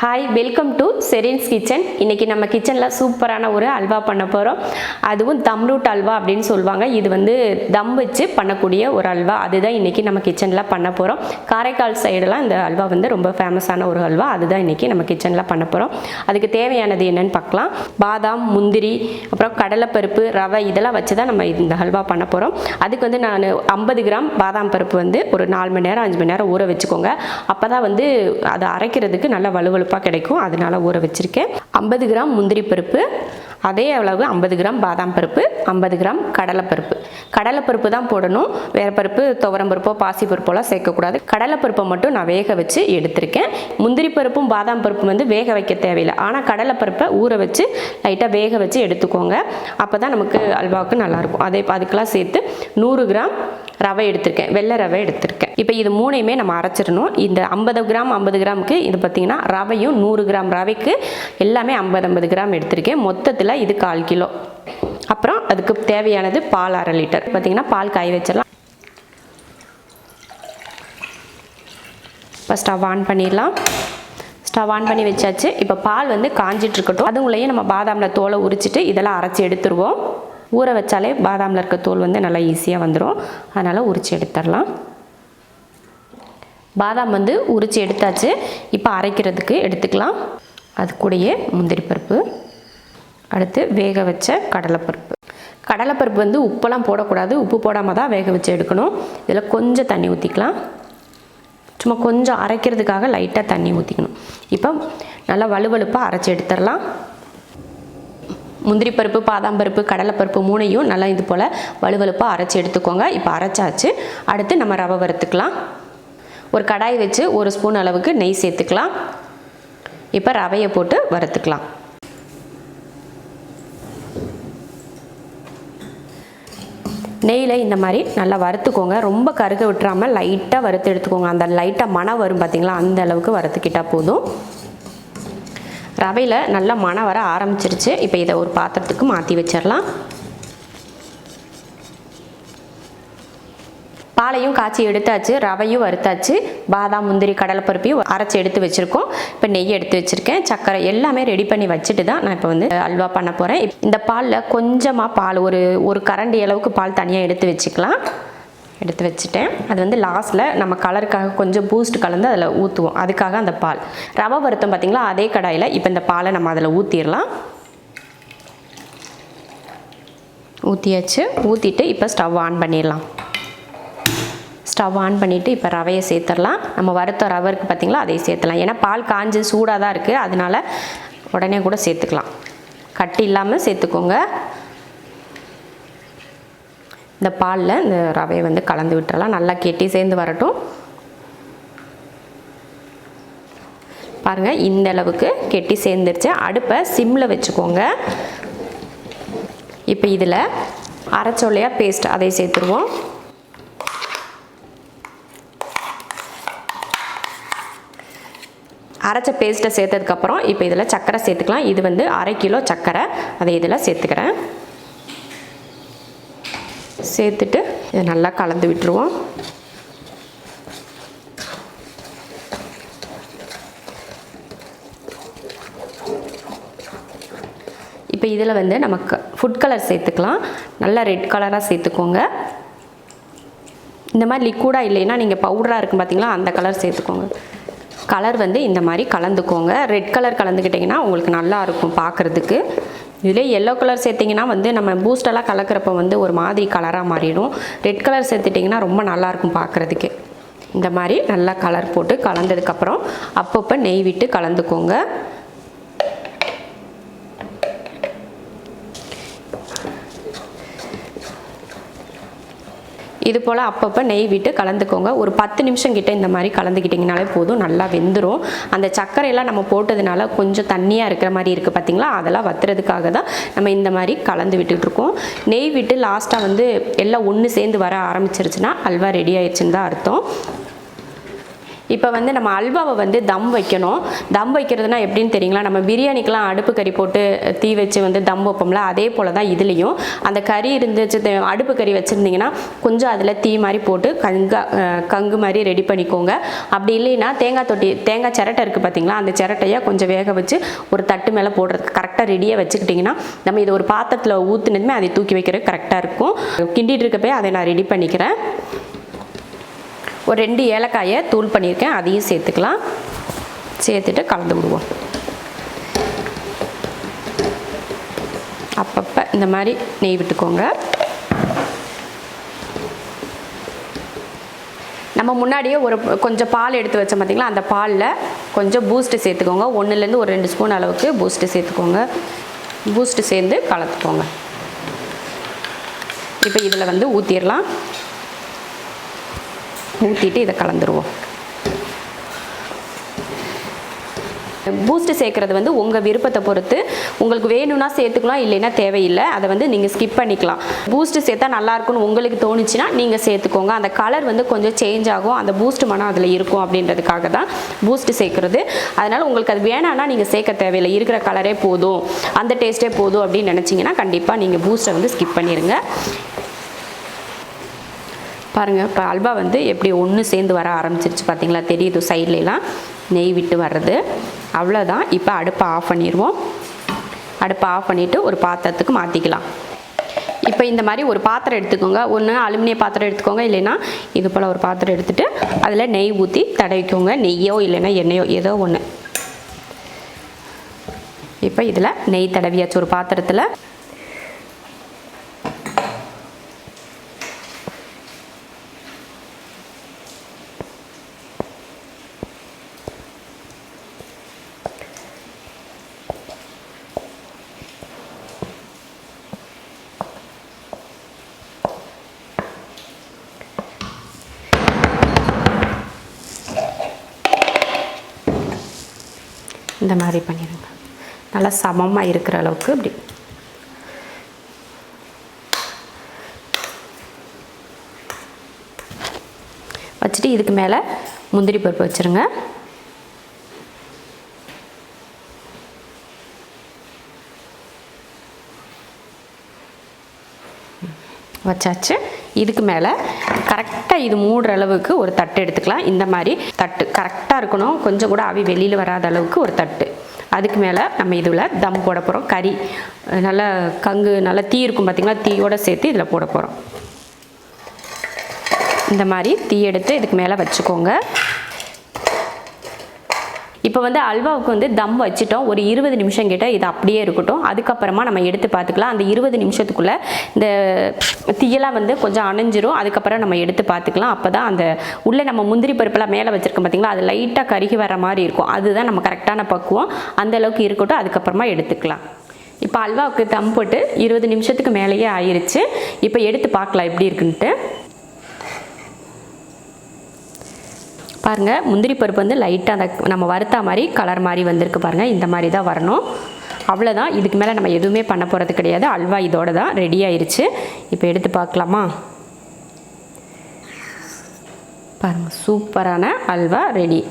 Hi, welcome to Sherin's kitchen. இன்றைக்கி நம்ம கிச்சனில் சூப்பரான ஒரு அல்வா பண்ண போகிறோம். அதுவும் தம்ரூட் அல்வா அப்படின்னு சொல்லுவாங்க. இது வந்து தம் வச்சு பண்ணக்கூடிய ஒரு அல்வா. அதுதான் இன்றைக்கி நம்ம கிச்சனில் பண்ண போகிறோம். காரைக்கால் சைடெலாம் இந்த அல்வா வந்து ரொம்ப ஃபேமஸான ஒரு அல்வா. அதுதான் இன்றைக்கி நம்ம கிச்சனில் பண்ண போகிறோம். அதுக்கு தேவையானது என்னென்னு பார்க்கலாம். பாதாம், முந்திரி, அப்புறம் கடலைப்பருப்பு, ரவை இதெல்லாம் வச்சு தான் நம்ம இந்த அல்வா பண்ண போகிறோம். அதுக்கு வந்து நான் 50 கிராம் பாதாம் பருப்பு வந்து ஒரு 4 மணி நேரம் 5 மணி நேரம் ஊற வச்சுக்கோங்க. அப்போ தான் வந்து அதை அரைக்கிறதுக்கு நல்லா வலுவலுப்பாக கிடைக்கும். அதனால ஊற வச்சிருக்கேன். 50 கிராம் முந்திரி பருப்பு, அதே அளவு 50 கிராம் பாதாம் பருப்பு, 50 கிராம் கடலைப்பருப்பு. கடலைப்பருப்பு தான் போடணும். வேறு பருப்பு, துவரம் பருப்போ பாசி பருப்போலாம் சேர்க்கக்கூடாது. கடலைப்பருப்பை மட்டும் நான் வேக வச்சு எடுத்திருக்கேன். முந்திரி பருப்பும் பாதாம் பருப்பும் வந்து வேக வைக்க தேவையில்லை. ஆனால் கடலைப்பருப்பை ஊற வச்சு லைட்டாக வேக வச்சு எடுத்துக்கோங்க. அப்போ தான் நமக்கு அல்வாவுக்கு நல்லாயிருக்கும். அதுக்கெல்லாம் சேர்த்து 100 கிராம் ரவை எடுத்திருக்கேன். வெள்ளை ரவை எடுத்திருக்கேன். இப்போ இது மூணையுமே நம்ம அரைச்சிடணும். இந்த 50 கிராமுக்கு இது பார்த்திங்கன்னா ரவையும் 100 கிராம் ரவைக்கு எல்லாமே 50 கிராம் எடுத்திருக்கேன். மொத்தத்தில் இது 1/4 கிலோ. அப்புறம் அதுக்கு தேவையானது பால் 1/2 லிட்டர். பார்த்திங்கன்னா பால் காய வச்சிடலாம். இப்போ ஸ்டவ் ஆன் பண்ணிடலாம். ஸ்டவ் ஆன் பண்ணி வச்சாச்சு. இப்போ பால் வந்து காஞ்சிட்டு இருக்கட்டும். அதுக்குள்ளேயே நம்ம பாதாமில் தோலை உரிச்சிட்டு இதெல்லாம் அரைச்சி எடுத்துருவோம். ஊற வச்சாலே பாதாமில் இருக்க தோல் வந்து நல்லா ஈஸியாக வந்துடும். அதனால் உரித்து எடுத்துடலாம். பாதாம் வந்து உரித்து எடுத்தாச்சு. இப்போ அரைக்கிறதுக்கு எடுத்துக்கலாம். அது கூடயே முந்திரி பருப்பு, அடுத்து வேக வச்ச கடலைப்பருப்பு. கடலைப்பருப்பு வந்து உப்பெல்லாம் போடக்கூடாது. உப்பு போடாமல் தான் வேக வச்சு எடுக்கணும். இதில் கொஞ்சம் தண்ணி ஊற்றிக்கலாம். சும்மா கொஞ்சம் அரைக்கிறதுக்காக லைட்டாக தண்ணி ஊற்றிக்கணும். இப்போ நல்லா வலுவலுப்பாக அரைச்சி எடுத்துடலாம். முந்திரி பருப்பு, பாதாம் பருப்பு, கடலைப்பருப்பு மூணையும் நல்லா இது போல் வலுவலுப்பாக அரைச்சி எடுத்துக்கோங்க. இப்போ அரைச்சாச்சு. அடுத்து நம்ம ரவை வறுத்துக்கலாம். ஒரு கடாய் வச்சு 1 ஸ்பூன் அளவுக்கு நெய் சேர்த்துக்கலாம். இப்போ ரவையை போட்டு வறுத்துக்கலாம். நெய்யில் இந்த மாதிரி நல்லா வறுத்துக்கோங்க. ரொம்ப கருக விட்டுறாமல் லைட்டாக வறுத்து எடுத்துக்கோங்க. அந்த லைட்டாக மணம் வரும் பார்த்திங்களா, அந்த அளவுக்கு வறுத்துக்கிட்டால் போதும். ரவையில் நல்லா மணம் வர ஆரம்பிச்சிருச்சு. இப்போ இதை ஒரு பாத்திரத்துக்கு மாற்றி வச்சிடலாம். பாலையும் காய்ச்சி எடுத்தாச்சு, ரவையும் வறுத்தாச்சு, பாதாம், முந்திரி, கடலைப்பருப்பையும் அரைச்சி எடுத்து வச்சுருக்கோம். இப்போ நெய் எடுத்து வச்சுருக்கேன், சர்க்கரை எல்லாமே ரெடி பண்ணி வச்சுட்டு தான் நான் இப்போ வந்து அல்வா பண்ண போகிறேன். இந்த பாலில் கொஞ்சமாக பால் ஒரு கரண்டி அளவுக்கு பால் தனியாக எடுத்து வச்சுக்கலாம். எடுத்து வச்சுட்டேன். அது வந்து லாஸ்ட்டில் நம்ம கலருக்காக கொஞ்சம் பூஸ்ட் கலந்து அதில் ஊற்றுவோம். அதுக்காக அந்த பால். ரவை வறுத்தோம் பார்த்திங்களா, அதே கடாயில் இப்போ இந்த பாலை நம்ம அதில் ஊற்றிடலாம். ஊற்றியாச்சு. ஊற்றிட்டு இப்போ ஸ்டவ் ஆன் பண்ணிடலாம். ஸ்டவ் ஆன் பண்ணிவிட்டு இப்போ ரவையை சேர்த்துடலாம். நம்ம வறுத்த ரவை இருக்குது பார்த்திங்களா, அதை சேர்த்துலாம். ஏன்னா பால் காஞ்சு சூடாக தான் இருக்குது. அதனால் உடனே கூட சேர்த்துக்கலாம். கட்டி இல்லாமல் சேர்த்துக்கோங்க. இந்த பாலில் இந்த ரவையை வந்து கலந்து விட்டுறலாம். நல்லா கெட்டி சேர்ந்து வரட்டும். பாருங்கள், இந்த அளவுக்கு கெட்டி சேர்ந்துருச்சு. அடுப்பை சிம்மில் வச்சுக்கோங்க. இப்போ இதில் அரைச்சோலையா பேஸ்ட் அதை சேர்த்துருவோம். அரைச்ச பேஸ்ட்டை சேர்த்ததுக்கப்புறம் இப்போ இதில் சர்க்கரை சேர்த்துக்கலாம். இது வந்து 1/2 கிலோ சர்க்கரை. அதை இதில் சேர்த்துக்கிறேன். சேர்த்துட்டு இதை நல்லா கலந்து விட்டுருவோம். இப்போ இதில் வந்து நமக்கு ஃபுட் கலர் சேர்த்துக்கலாம். நல்லா ரெட் கலராக சேர்த்துக்கோங்க. இந்த மாதிரி லிக்விடாக இல்லைன்னா நீங்கள் பவுடராக இருக்கும் பார்த்திங்களா, அந்த கலர் சேர்த்துக்கோங்க. கலர் வந்து இந்த மாதிரி கலந்துக்கோங்க. ரெட் கலர் கலந்துக்கிட்டிங்கன்னா உங்களுக்கு நல்லாயிருக்கும் பார்க்குறதுக்கு. இதில் எல்லோ கலர் சேர்த்திங்கன்னா வந்து நம்ம பூஸ்டெல்லாம் கலக்கிறப்ப வந்து ஒரு மாதிரி கலராக மாறிடும். ரெட் கலர் சேர்த்துட்டிங்கன்னா ரொம்ப நல்லாயிருக்கும் பார்க்குறதுக்கு. இந்த மாதிரி நல்லா கலர் போட்டு கலந்ததுக்கப்புறம் அப்பப்போ நெய் விட்டு கலந்துக்கோங்க. இது போல் அப்பப்போ நெய் விட்டு கலந்துக்கோங்க. ஒரு 10 நிமிஷம் கிட்ட இந்த மாதிரி கலந்துக்கிட்டிங்கனாலே போதும். நல்லா வெந்துடும். அந்த சர்க்கரையெல்லாம் நம்ம போட்டதுனால கொஞ்சம் தண்ணியாக இருக்கிற மாதிரி இருக்குது பார்த்திங்களா, அதெல்லாம் வத்துறதுக்காக தான் நம்ம இந்த மாதிரி கலந்து விட்டுட்ருக்கோம். நெய் விட்டு லாஸ்ட்டாக வந்து எல்லாம் ஒன்று சேர்ந்து வர ஆரம்பிச்சிருச்சுன்னா அல்வா ரெடி ஆயிடுச்சுன்னு தான் அர்த்தம். இப்போ வந்து நம்ம அல்வாவை வந்து தம் வைக்கணும். தம் வைக்கிறதுனா எப்படின்னு தெரியுங்களா? நம்ம பிரியாணிக்கெலாம் அடுப்பு கறி போட்டு தீ வச்சு வந்து தம் வைப்போம்ல, அதே போல் தான் இதுலேயும் அந்த கறி இருந்துச்சு, அடுப்பு கறி வச்சுருந்தீங்கன்னா கொஞ்சம் அதில் தீ மாதிரி போட்டு கங்கு மாதிரி ரெடி பண்ணிக்கோங்க. அப்படி இல்லைன்னா தேங்காய் சிரட்டை இருக்குது பார்த்தீங்களா, அந்த சிரட்டையை கொஞ்சம் வேக வச்சு ஒரு தட்டு மேலே போடுறதுக்கு கரெக்டாக ரெடியாக வச்சுக்கிட்டிங்கன்னா நம்ம இதை ஒரு பாத்திரத்தில் ஊற்றுனதுமே அதை தூக்கி வைக்கிறது கரெக்டாக இருக்கும். கிண்டிகிட்டு இருக்கப்போ அதை நான் ரெடி பண்ணிக்கிறேன். ஒரு 2 ஏலக்காயை தூள் பண்ணியிருக்கேன், அதையும் சேர்த்துக்கலாம். சேர்த்துட்டு கலந்து விடுவோம். அப்பப்போ இந்த மாதிரி நெய் விட்டுக்கோங்க. நம்ம முன்னாடியே கொஞ்சம் பால் எடுத்து வச்சோம் பார்த்தீங்களா, அந்த பாலில் கொஞ்சம் பூஸ்ட்டு சேர்த்துக்கோங்க. 1லேருந்து ஒரு 2 ஸ்பூன் அளவுக்கு பூஸ்ட்டு சேர்த்துக்கோங்க. பூஸ்ட்டு சேர்ந்து கலந்துக்கோங்க. இப்போ இதில் வந்து ஊற்றிடலாம். ஊற்றிட்டு இதை கலந்துருவோம். பூஸ்ட்டு சேர்க்குறது வந்து உங்கள் விருப்பத்தை பொறுத்து, உங்களுக்கு வேணும்னா சேர்த்துக்கலாம், இல்லைன்னா தேவையில்லை, அதை வந்து நீங்கள் ஸ்கிப் பண்ணிக்கலாம். பூஸ்ட்டு சேர்த்தா நல்லாயிருக்குன்னு உங்களுக்கு தோணுச்சுன்னா நீங்கள் சேர்த்துக்கோங்க. அந்த கலர் வந்து கொஞ்சம் சேஞ்ச் ஆகும், அந்த பூஸ்ட்டு மனம் அதில் இருக்கும் அப்படின்றதுக்காக தான் பூஸ்ட்டு சேர்க்குறது. அதனால் உங்களுக்கு அது வேணான்னா நீங்கள் சேர்க்க தேவையில்லை, இருக்கிற கலரே போதும், அந்த டேஸ்ட்டே போதும் அப்படின்னு நினச்சிங்கன்னா கண்டிப்பாக நீங்கள் பூஸ்ட்டை வந்து ஸ்கிப் பண்ணிடுங்க. பாருங்கள், இப்போ அல்வா வந்து எப்படி ஒன்று சேர்ந்து வர ஆரம்பிச்சிருச்சு பார்த்தீங்களா, தெரியுது சைட்லாம் நெய் விட்டு வர்றது. அவ்வளோதான். இப்போ அடுப்பை ஆஃப் பண்ணிடுவோம். அடுப்பை ஆஃப் பண்ணிவிட்டு ஒரு பாத்திரத்துக்கு மாற்றிக்கலாம். இப்போ இந்த மாதிரி ஒரு பாத்திரம் எடுத்துக்கோங்க. ஒன்று அலுமினிய பாத்திரம் எடுத்துக்கோங்க, இல்லைன்னா இது போல் ஒரு பாத்திரம் எடுத்துகிட்டு அதில் நெய் ஊற்றி தடவிக்கோங்க. நெய்யோ இல்லைன்னா எண்ணெயோ ஏதோ ஒன்று. இப்போ இதில் நெய் தடவியாச்சு ஒரு பாத்திரத்தில். இந்த மாதிரி பண்ணிடுங்க. நல்லா சமமாக இருக்கிற அளவுக்கு இப்படி வச்சுட்டு இதுக்கு மேலே முந்திரி பருப்பு வச்சுருங்க. வச்சாச்சு. இதுக்கு மேலே கரெக்டாக இது மூடுற அளவுக்கு ஒரு தட்டு எடுத்துக்கலாம். இந்த மாதிரி தட்டு கரெக்டாக இருக்கணும், கொஞ்சம் கூட ஆவி வெளியில் வராத அளவுக்கு ஒரு தட்டு. அதுக்கு மேலே நம்ம இதில் தம் போட போகிறோம். கறி நல்லா நல்லா தீ இருக்கும் பார்த்திங்களா, தீயோடு சேர்த்து இதில் போட போகிறோம். இந்த மாதிரி தீ எடுத்து இதுக்கு மேலே வச்சுக்கோங்க. இப்போ வந்து அல்வாவுக்கு வந்து தம் வச்சுட்டோம். ஒரு 20 நிமிஷம் கிட்ட இது அப்படியே இருக்கட்டும். அதுக்கப்புறமா நம்ம எடுத்து பார்த்துக்கலாம். அந்த 20 நிமிஷத்துக்குள்ளே இந்த தீயெல்லாம் வந்து கொஞ்சம் அணைஞ்சிரும். அதுக்கப்புறம் நம்ம எடுத்து பார்த்துக்கலாம். அப்போ தான் அந்த உள்ளே நம்ம முந்திரி பருப்பெல்லாம் மேலே வச்சுருக்கோம் பார்த்திங்களா, அது லைட்டாக கருகி வர மாதிரி இருக்கும். அதுதான் நம்ம கரெக்டான பக்குவம். அந்தளவுக்கு இருக்கட்டும். அதுக்கப்புறமா எடுத்துக்கலாம். இப்போ அல்வாவுக்கு தம் போட்டு 20 நிமிஷத்துக்கு மேலேயே ஆயிடுச்சு. இப்போ எடுத்து பார்க்கலாம் எப்படி இருக்குன்ட்டு. பாருங்கள், முந்திரி பருப்பு வந்து லைட்டாக அந்த நம்ம வறுத்தா மாதிரி கலர் மாதிரி வந்திருக்கு பாருங்கள். இந்த மாதிரி தான் வரணும். அவ்வளோதான். இதுக்கு மேலே நம்ம எதுவுமே பண்ண போகிறது கிடையாது. அல்வா இதோட தான் ரெடி ஆயிடுச்சு. இப்போ எடுத்து பார்க்கலாமா? பாருங்கள், சூப்பரான அல்வா ரெடி.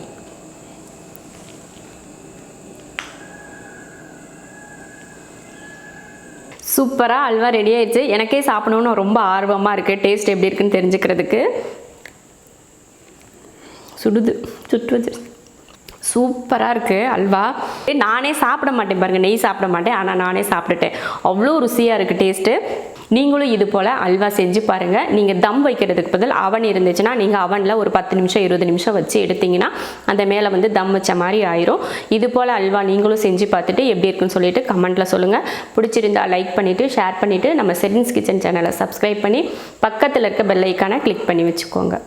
சூப்பராக அல்வா ரெடி ஆயிடுச்சு. எனக்கே சாப்பிடணுன்னு ரொம்ப ஆர்வமாக இருக்குது, டேஸ்ட் எப்படி இருக்குன்னு தெரிஞ்சுக்கிறதுக்கு. சுட்டுவது சூப்பராக இருக்குது அல்வா. நானே சாப்பிட மாட்டேன் பாருங்கள், நெய் சாப்பிட மாட்டேன், ஆனால் நானே சாப்பிட்டுட்டேன். அவ்வளோ ருசியாக இருக்குது டேஸ்ட்டு. நீங்களும் இது போல் அல்வா செஞ்சு பாருங்கள். நீங்கள் தம் வைக்கிறதுக்கு பதில் அவன் இருந்துச்சுன்னா நீங்கள் அவனில் ஒரு 10 நிமிஷம் 20 நிமிஷம் வச்சு எடுத்திங்கன்னா அந்த மேலே வந்து தம் வச்ச மாதிரி ஆயிரும். இது போல் அல்வா நீங்களும் செஞ்சு பார்த்துட்டு எப்படி இருக்குன்னு சொல்லிட்டு கமெண்ட்டில் சொல்லுங்கள். பிடிச்சிருந்தா லைக் பண்ணிவிட்டு ஷேர் பண்ணிவிட்டு நம்ம ஷெரின்ஸ் கிச்சன் சேனலை சப்ஸ்கிரைப் பண்ணி பக்கத்தில் இருக்க பெல் ஐக்கானை கிளிக் பண்ணி வச்சுக்கோங்க.